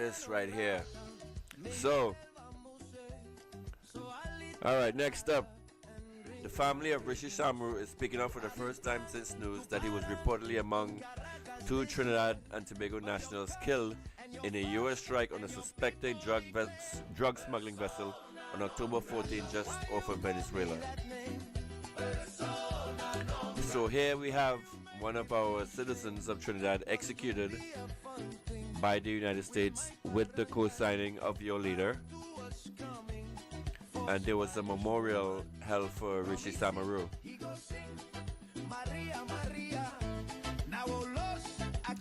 this right here. So, alright, next up. The family of Rishi Samaru is speaking out for the first time since news that he was reportedly among 2 Trinidad and Tobago nationals killed in a U.S. strike on a suspected drug smuggling vessel on October 14 just off of Venezuela. So here we have one of our citizens of Trinidad executed by the United States with the co-signing of your leader. And there was a memorial held for Rishi Samaru.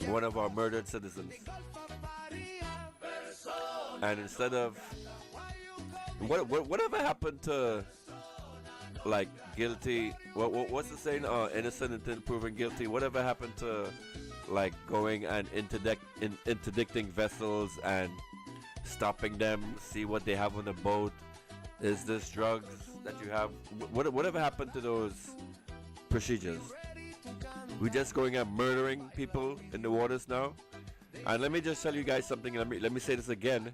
One of our murdered citizens. And instead of whatever happened to like guilty, what's the saying? Innocent until proven guilty. Whatever happened to like going and interdicting vessels and stopping them, see what they have on the boat? Is this drugs that you have? Whatever happened to those procedures? We're just going and murdering people in the waters now. And let me just tell you guys something. Let me say this again.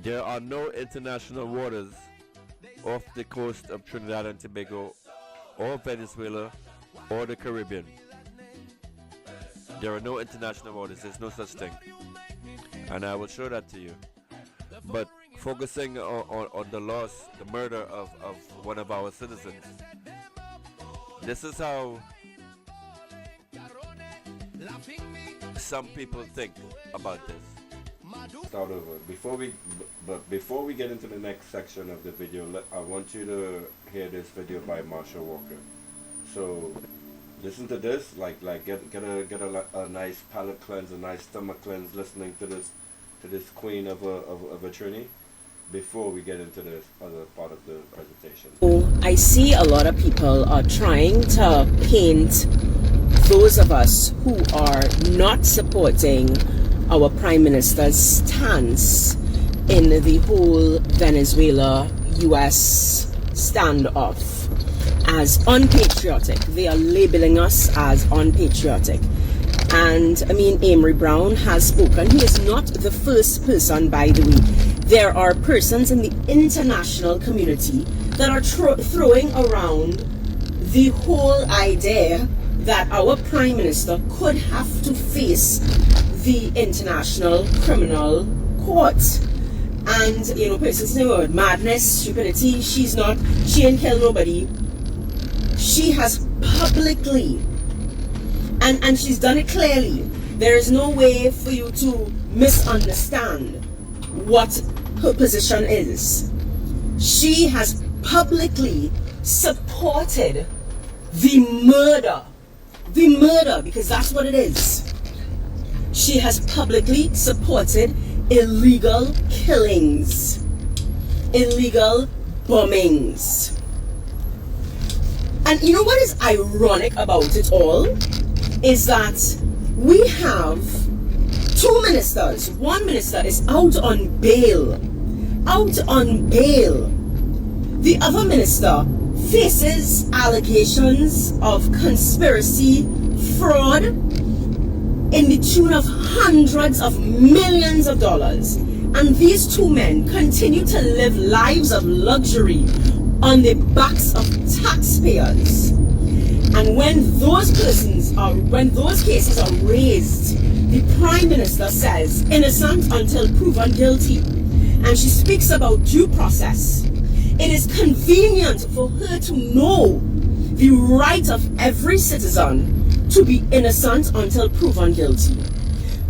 There are no international waters off the coast of Trinidad and Tobago or Venezuela or the Caribbean. There are no international waters. There's no such thing. And I will show that to you. But focusing on the loss, the murder of one of our citizens. This is how some people think about this. Start over. Before we get into the next section of the video, I want you to hear this video by Marsha Walker. So listen to this, get a nice palate cleanse, a nice stomach cleanse, listening to this queen of a Trini, before we get into this other part of the presentation. I see a lot of people are trying to paint those of us who are not supporting our Prime Minister's stance in the whole Venezuela-US standoff as unpatriotic. They are labeling us as unpatriotic. And I mean, Amory Brown has spoken. He is not the first person, by the way. There are persons in the international community that are throwing around the whole idea that our Prime Minister could have to face the International Criminal Court. And, you know, persons say, oh, madness, stupidity, she ain't killed nobody. She has publicly, and she's done it clearly. There is no way for you to misunderstand what her position is. She has publicly supported the murder, because that's what it is. She has publicly supported illegal killings, illegal bombings. And you know what is ironic about it all? Is that we have 2 ministers. One minister is out on bail. The other minister faces allegations of conspiracy, fraud, in the tune of hundreds of millions of dollars. And these 2 men continue to live lives of luxury on the backs of taxpayers. And when those cases are raised, the Prime Minister says innocent until proven guilty. And she speaks about due process. It is convenient for her to know the right of every citizen to be innocent until proven guilty.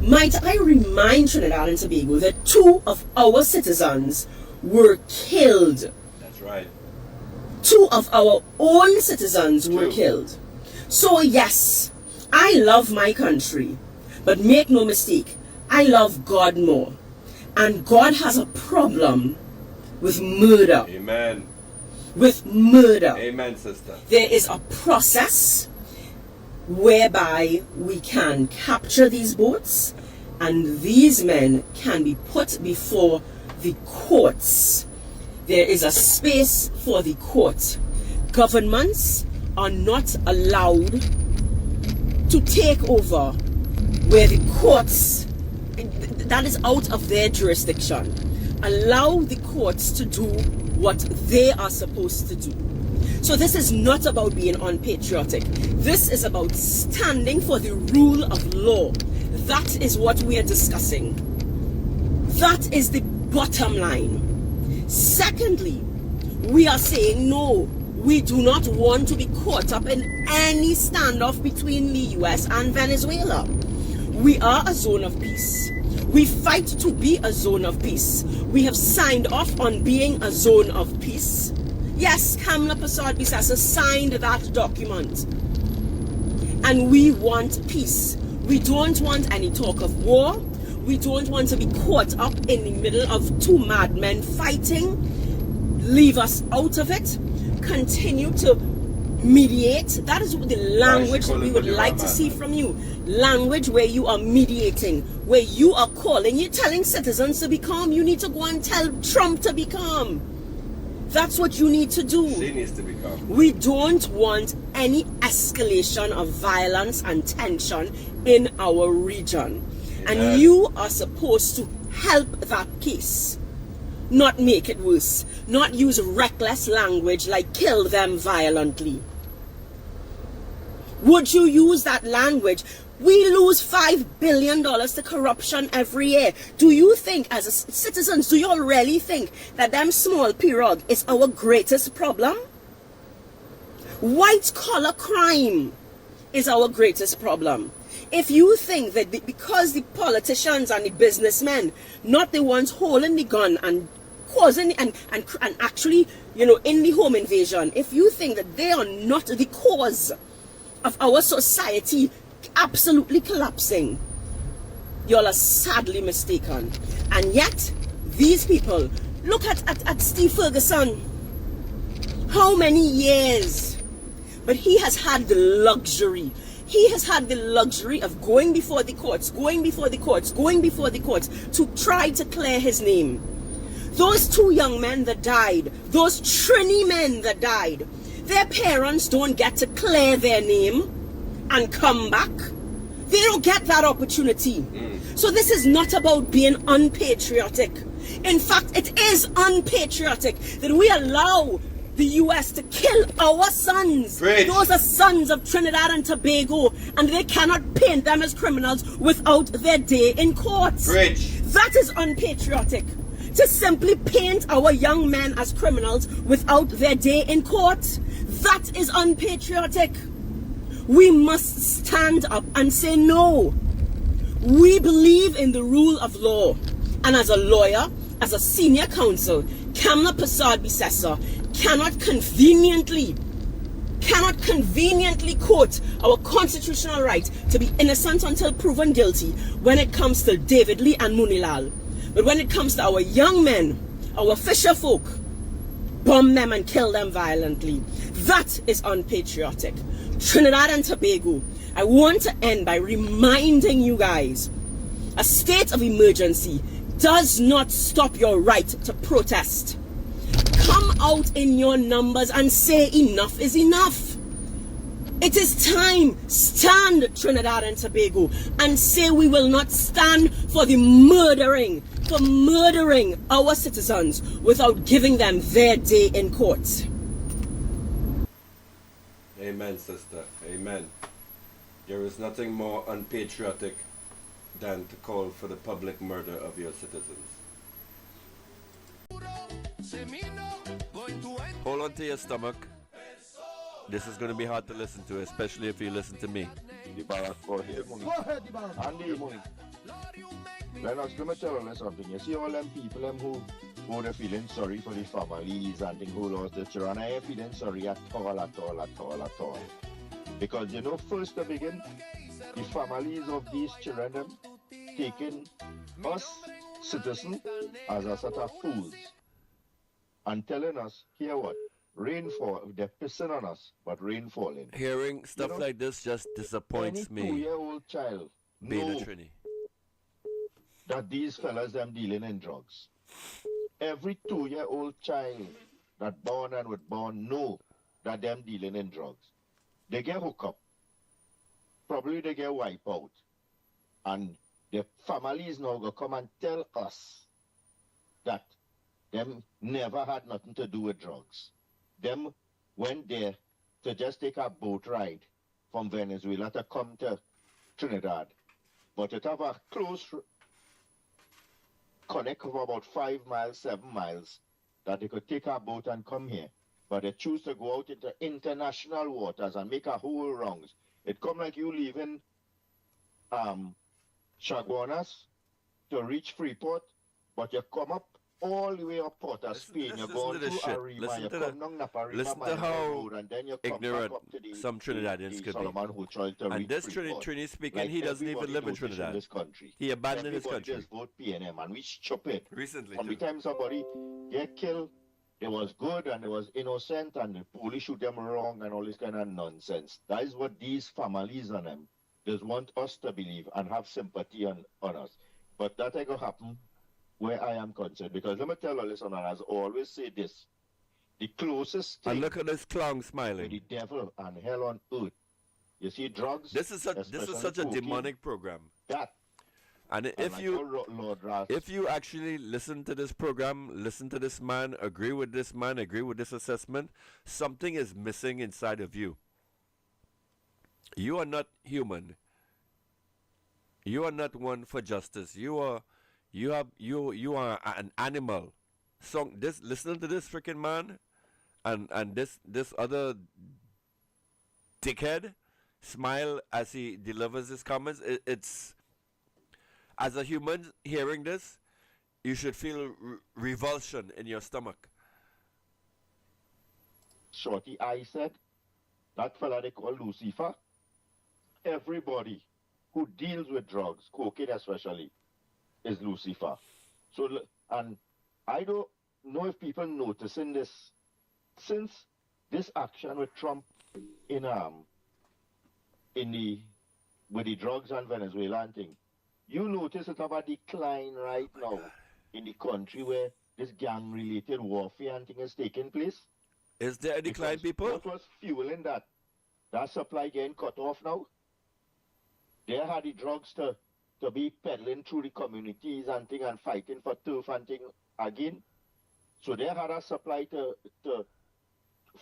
Might I remind Trinidad and Tobago that 2 of our citizens were killed. That's right. 2 of our own citizens were killed. So yes, I love my country, but make no mistake, I love God more. And God has a problem with murder. Amen. With murder. Amen, sister. There is a process whereby we can capture these boats and these men can be put before the courts. There is a space for the court. Governments are not allowed to take over where the courts that is out of their jurisdiction. Allow the courts to do what they are supposed to do. So this is not about being unpatriotic. This is about standing for the rule of law. That is what we are discussing. That is the bottom line. Secondly, we are saying no. We do not want to be caught up in any standoff between the US and Venezuela. We are a zone of peace. We fight to be a zone of peace. We have signed off on being a zone of peace. Yes, Kamla Bissassa signed that document. And we want peace. We don't want any talk of war. We don't want to be caught up in the middle of two madmen fighting. Leave us out of it. Continue to mediate. That is the language that we would like to see from you. Language where you are mediating, where you are calling, you're telling citizens to be calm. You need to go and tell Trump to be calm. That's what you need to do. She needs to be calm. We don't want any escalation of violence and tension in our region. Yeah. And you are supposed to help that case. Not make it worse. Not use reckless language like kill them violently. Would you use that language? We lose $5 billion to corruption every year. Do you think, as citizens, do you all really think that them small pirog is our greatest problem? White collar crime is our greatest problem. If you think that because the politicians and the businessmen, not the ones holding the gun and causing and actually, in the home invasion, if you think that they are not the cause of our society absolutely collapsing, y'all are sadly mistaken. And yet, these people, look at Steve Ferguson. How many years? But he has had the luxury. He has had the luxury of going before the courts to try to clear his name. Those two young men that died, those Trini men that died, their parents don't get to clear their name and come back. They don't get that opportunity. So this is not about being unpatriotic. In fact, it is unpatriotic that we allow the US to kill our sons. Preach. Those are sons of Trinidad and Tobago, and they cannot paint them as criminals without their day in court. Preach. That is unpatriotic. To simply paint our young men as criminals without their day in court, that is unpatriotic. We must stand up and say no. We believe in the rule of law. And as a lawyer, as a senior counsel, Kamla Bissassa cannot conveniently quote our constitutional right to be innocent until proven guilty when it comes to David Lee and Munilal. But when it comes to our young men, our fisher folk, bomb them and kill them violently. That is unpatriotic. Trinidad and Tobago, I want to end by reminding you guys, a state of emergency does not stop your right to protest. Come out in your numbers and say enough is enough. It is time. Stand, Trinidad and Tobago, and say we will not stand for murdering our citizens without giving them their day in court. Amen, sister. Amen. There is nothing more unpatriotic than to call for the public murder of your citizens. Hold on to your stomach. This is going to be hard to listen to, especially if you listen to me. Go ahead, Lennox, let me tell you something. You see all them people who are feeling sorry for the families and things who lost their children. I ain't feeling sorry at all. Because first to begin, the families of these children them taking us citizens as a set of fools and telling us, here what? Rainfall, they're pissing on us, but rain falling. Hearing stuff like this just disappoints me. Any 2-year-old child Being a Trini. That these fellas them dealing in drugs. Every 2-year-old child that born and was born know that them dealing in drugs. They get hooked up. Probably they get wiped out. And the families now go come and tell us that them never had nothing to do with drugs. Them went there to just take a boat ride from Venezuela to come to Trinidad. But it have a close connect of about 5 miles, 7 miles, that they could take a boat and come here. But they choose to go out into international waters and make a whole rounds. It come like you leaving Chaguanas to reach Freeport, but you come up all the way up Port of Spain. You're going through Arrima, you come down Naparima, listen to how road, and then you come ignorant back up to the, some Trinidadians could Solomon who tried to be. And reach this Freeport. Trini speaking, Like he doesn't even live in voted Trinidad. this country. He abandoned his Everybody country. just vote PNM, and we stupid. Recently, Every too. time somebody get killed, it was good and it was innocent, and the police shoot them wrong and all this kind of nonsense. That is what these families and them just want us to believe and have sympathy on us. But that ain't gonna happen where I am concerned, because let me tell you, listener, as I always say this, the closest thing And look at this clown to smiling. the devil and hell on earth, you see, drugs. This is such a cocaine, demonic program. That. And And if like you Lord Ras, if you actually listen to this program, listen to this man, agree with this man, agree with this assessment, something is missing inside of you. You are not human. You are not one for justice. You are an animal. So this, listen to this freaking man and this other dickhead smile as he delivers his comments. It's, as a human hearing this, you should feel revulsion in your stomach. Shorty, I said, that fella they call Lucifer, everybody who deals with drugs, cocaine especially, is Lucifer. So, and I don't know if people noticing this, since this action with Trump with the drugs and Venezuela and thing, you notice it have a decline right now in the country where this gang-related warfare and thing is taking place. Is there a decline, Because people? what was fueling that supply getting cut off now? They had the drugs to be peddling through the communities and thing and fighting for turf and thing again. So they had a supply to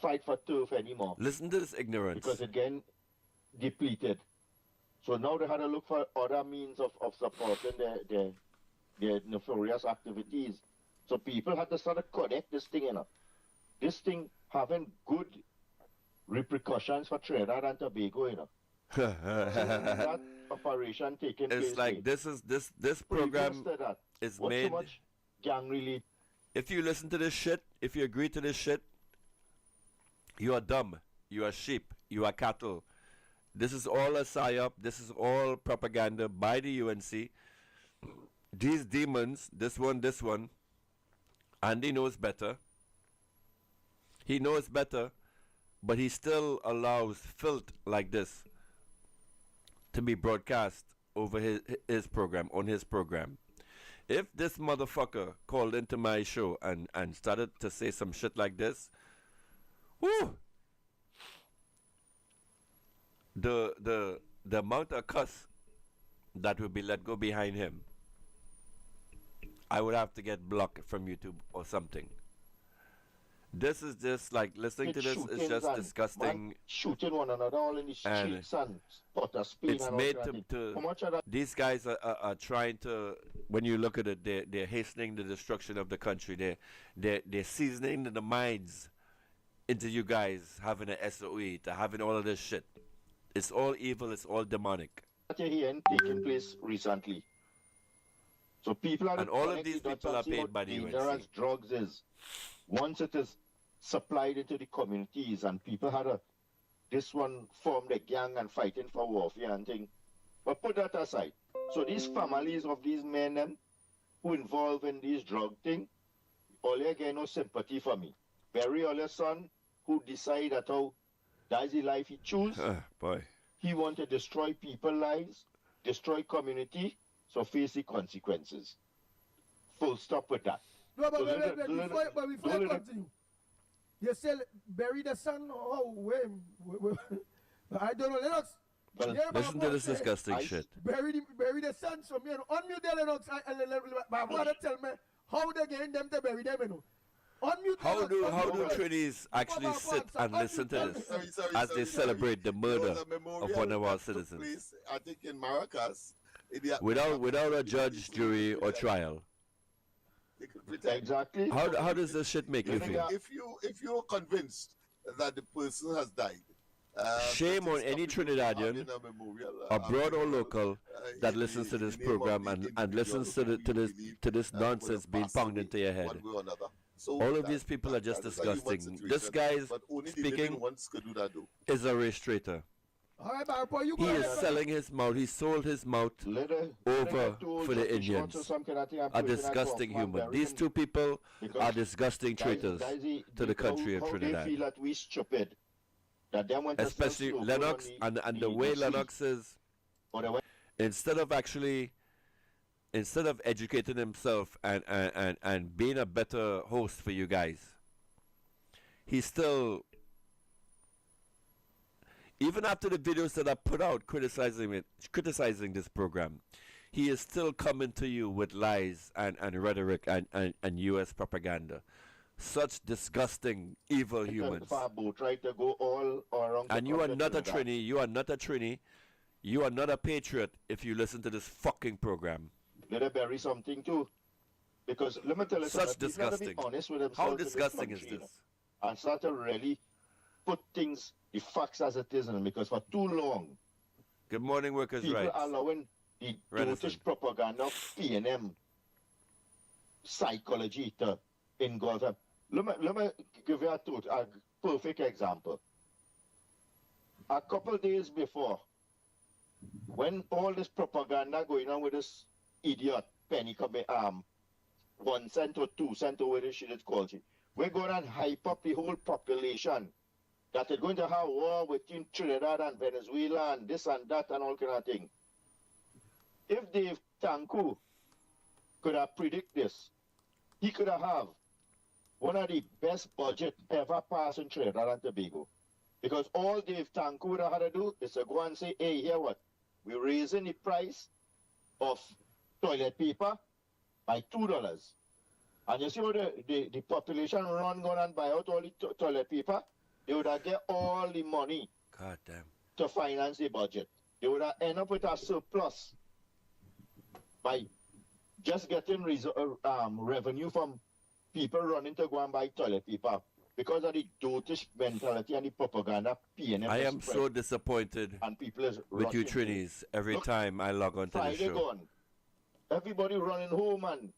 fight for turf anymore. Listen to this ignorance. Because it getting depleted. So now they had to look for other means of supporting their nefarious activities. So people had to sort of connect this thing, you know. This thing having good repercussions for Trinidad and Tobago, you know. That operation taking place. It's like this program is What's made. so much gang related? If you listen to this shit, if you agree to this shit, you are dumb. You are sheep. You are cattle. This is all a psyop. This is all propaganda by the UNC. These demons, this one, Andy knows better. He knows better, but he still allows filth like this to be broadcast over his program, on his program. If this motherfucker called into my show and started to say some shit like this, whoo! The amount of cuss that will be let go behind him, I would have to get blocked from YouTube or something. This is just like listening to this is just disgusting. Shooting one another all in the streets and spot a Spain It's and made all to how much of that? these guys are trying to, when you look at it, they're hastening the destruction of the country. They're seasoning the minds into you guys having an SOE, to having all of this shit. It's all evil, it's all demonic. That you hear taking place recently. So people are And all of these people are paid by the dangerous UNC. drugs is. Once it is supplied into the communities and people had this one formed a gang and fighting for warfare and thing. But put that aside. So these families of these men them, who involved in these drug thing, all you get no sympathy for me. Bury all your son who decide that how that's the life he choose. Boy. He want to destroy people's lives, destroy community, so face the consequences. Full stop with that. No, but So before you continue, you say bury the son? Oh, wait. I don't know. Well, Yeah, Listen to this disgusting I- shit. bury the sons from you know. Unmute the Lennox. My brother tell me how they getting them to bury them, you know. Unmute How Lennox, do unmute them. Trinis actually Papa, sit Papa, and listen to unmute this them. as they celebrate the There murder was a memorial of one of our that took citizens place, I think in Maracas. without a judge, jury, or trial? They could pretend. exactly. How does this shit make you feel? If you're convinced that the person has died, Shame on any Trinidadian, abroad or local, that listens to this program and listens to this nonsense being pounded into your head. All of these people are just disgusting. This guy's speaking is a race traitor. All right, Barpo, you He go is ahead. selling his mouth. He sold his mouth over for the Indians. A disgusting human. These two people are disgusting traitors to the country of They Trinidad. feel that we stupid. That them want to sell Especially slogan Lennox on and the way sea. Lennox is, Or the way- instead of educating himself and being a better host for you guys, he's still, even after the videos that I put out criticizing this program, he is still coming to you with lies and rhetoric and US propaganda. Such disgusting, evil humans. Fabo tried to go all around. And you are not a Trini, you are not a Trini, you are not a patriot if you listen to this fucking program. Let her bury something too. Because let me tell you Such something, people gotta be disgusting. honest with themselves How in this disgusting is country, this? and start to really put things, the facts as it is, and because for too long, Good morning, workers' people rights. are allowing the Renaissance. British propaganda of PNM psychology to engulf them. Let me give you a perfect example. A couple days before, when all this propaganda going on with this idiot penny coming 1 cent or 2 cent or whatever shit it's called, we're going to hype up the whole population that they're going to have war between Trinidad and Venezuela and this and that and all kind of thing. If Dave Tanku could have predict this, he could have one of the best budget ever passed in Trinidad and Tobago. Because all Dave Tanku would have had to do is to go and say, hey, here what? We're raising the price of toilet paper by $2. And you see what the population run and buy out all the toilet paper? They would have get all the money God damn. to finance the budget. They would have end up with a surplus by just getting revenue from people running to go and buy toilet paper because of the dotish mentality and the propaganda PNM. I am so disappointed and people is with you rushing to. Trinis every Look, time I log on to the Friday show. gone. Everybody running home and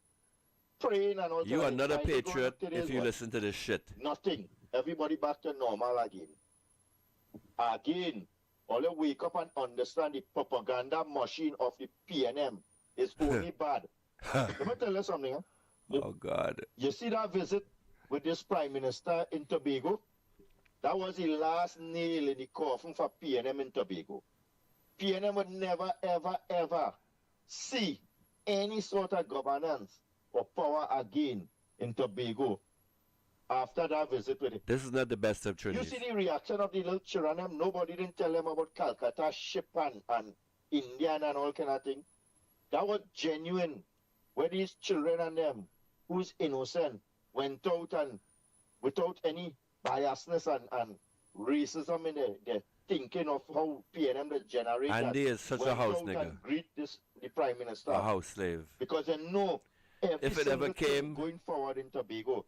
praying and all You that. are not a Friday gone, patriot today's if you what? listen to this shit. Nothing. Everybody back to normal again. Again, all you wake up and understand the propaganda machine of the PNM is only bad. Let me tell you something. Huh? Oh God. You see that visit with this Prime Minister in Tobago? That was the last nail in the coffin for PNM in Tobago. PNM would never, ever, ever see any sort of governance or power again in Tobago after that visit with him. This is not the best of You Trinis. see the reaction of the little children, them? Nobody didn't tell them about Calcutta ship and Indian and all kind of thing. That was genuine. Where these children and them, who's innocent, went out and without any biasness and racism in their thinking of how PNM that generate that, Andy is such a went house out nigga. and greet the Prime Minister. A house slave. Because they know every If it ever single thing came going forward in Tobago,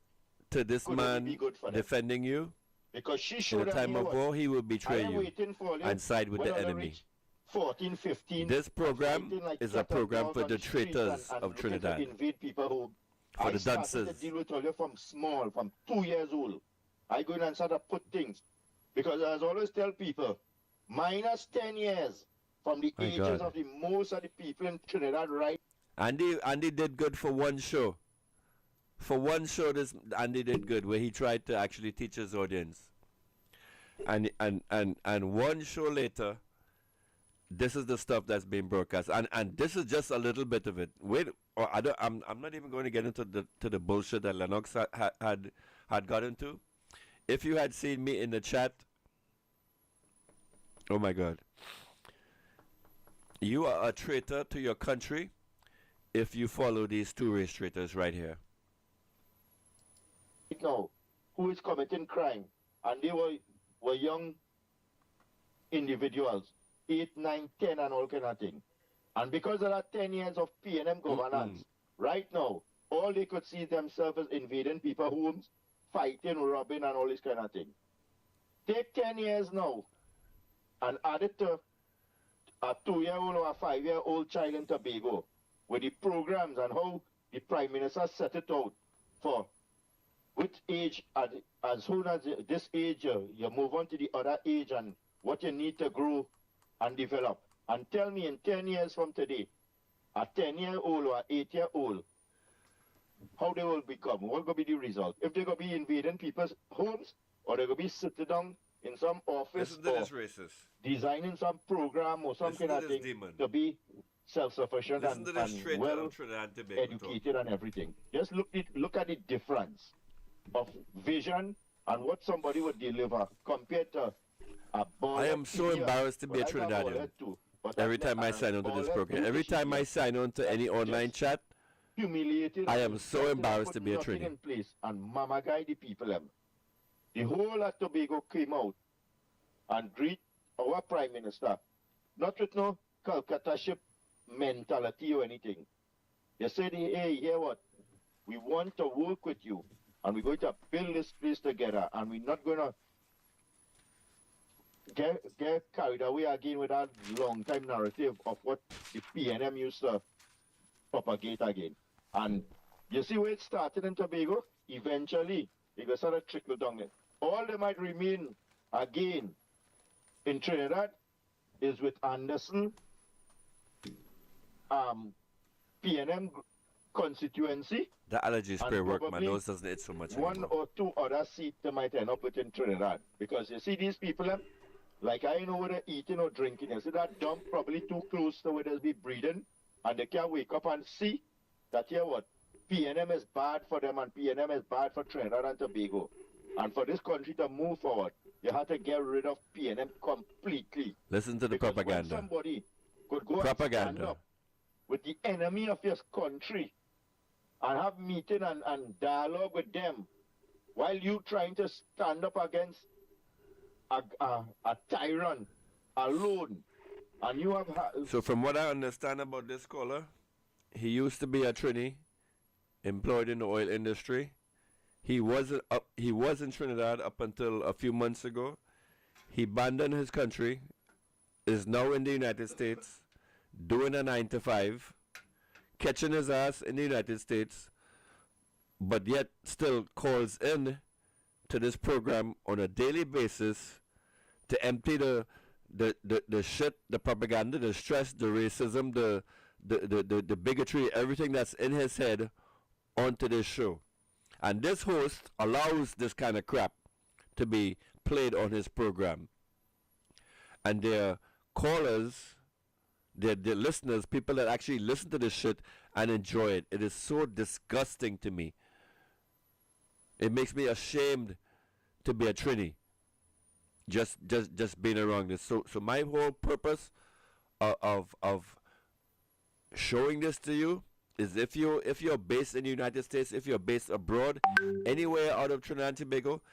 To this could only man be good for them. defending you because she in showed a them time here of what, war, he will I betray am you waiting for you and side with when the I enemy. reach 14, 15, This program fighting like is a cat and program dog for on the streets traitors and of looking to Trinidad. invade people who For I the started dunces. to deal with all you from small, from 2 years old. I go in and start to put things. Because as I always tell people, minus 10 years from the My ages God. of the most of the people in Trinidad right Andy did good for one show. For one show, this Andy did good where he tried to actually teach his audience. And one show later, this is the stuff that's being broadcast, and this is just a little bit of it. Wait, or I'm not even going to get into the bullshit that Lennox had got into. If you had seen me in the chat, oh my God, You are a traitor to your country if you follow these two race traitors right here. Right now, who is committing crime, and they were young individuals, 8, 9, 10, and all kind of thing. And because of that 10 years of PNM governance, right now, all they could see themselves as invading people's homes, fighting, robbing, and all this kind of thing. Take 10 years now and add it to a 2-year-old or a 5-year-old child in Tobago with the programs and how the Prime Minister set it out for which age, as soon as this age, you move on to the other age and what you need to grow and develop. And tell me in 10 years from today, a 10-year-old or an 8-year-old, how they will become, what will be the result? If they're going to be invading people's homes, or they're going to be sitting down in some office or designing some program or some kind of thing to be self-sufficient and well educated and everything. Just look at the difference of vision and what somebody would deliver compared to a ball. I am so embarrassed to be a Trinidadian. Every time I sign on to this program, every time I sign on to any online chat, humiliated. I am so embarrassed to be a Trinidadian. In place and mama guy the people them. The whole of Tobago came out and greet our Prime Minister, not with no Calcutta ship mentality or anything. They said, hey, hear what? We want to work with you and we're going to build this place together and we're not going to get carried away again with that long time narrative of what the PNM used to propagate again. And you see where it started in Tobago? Eventually, it will sort of trickle down there. All they might remain again in Trinidad is with Anderson, PNM constituency. The allergy spray work, my nose doesn't itch so much one anymore. or two other seats they might end up with in Trinidad. Because you see these people, like I know where they're eating or drinking. You see that dump probably too close to where they'll be breathing. And they can't wake up and see that, here what, PNM is bad for them and PNM is bad for Trinidad and Tobago. And for this country to move forward, you have to get rid of PNM completely. Listen to the because propaganda. when somebody could go and stand up with the enemy of your country and have meeting and dialogue with them while you trying to stand up against a tyrant alone. And you have so from what I understand about this caller, he used to be a Trini, employed in the oil industry. He was in Trinidad up until a few months ago. He abandoned his country, is now in the United States, doing a 9-to-5, catching his ass in the United States, but yet still calls in to this program on a daily basis to empty the shit, the propaganda, the stress, the racism, the bigotry, everything that's in his head onto this show. And this host allows this kind of crap to be played on his program. And their callers, their listeners, people that actually listen to this shit and enjoy it. It is so disgusting to me. It makes me ashamed to be a Trini. Just being around this. So my whole purpose of showing this to you is if you're based in the United States, if you're based abroad, anywhere out of Trinidad and Tobago,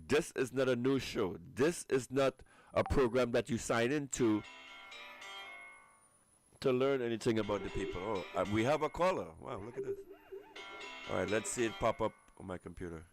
this is not a news show. This is not a program that you sign into to learn anything about the people. Oh, we have a caller. Wow, look at this. All right, let's see it pop up on my computer.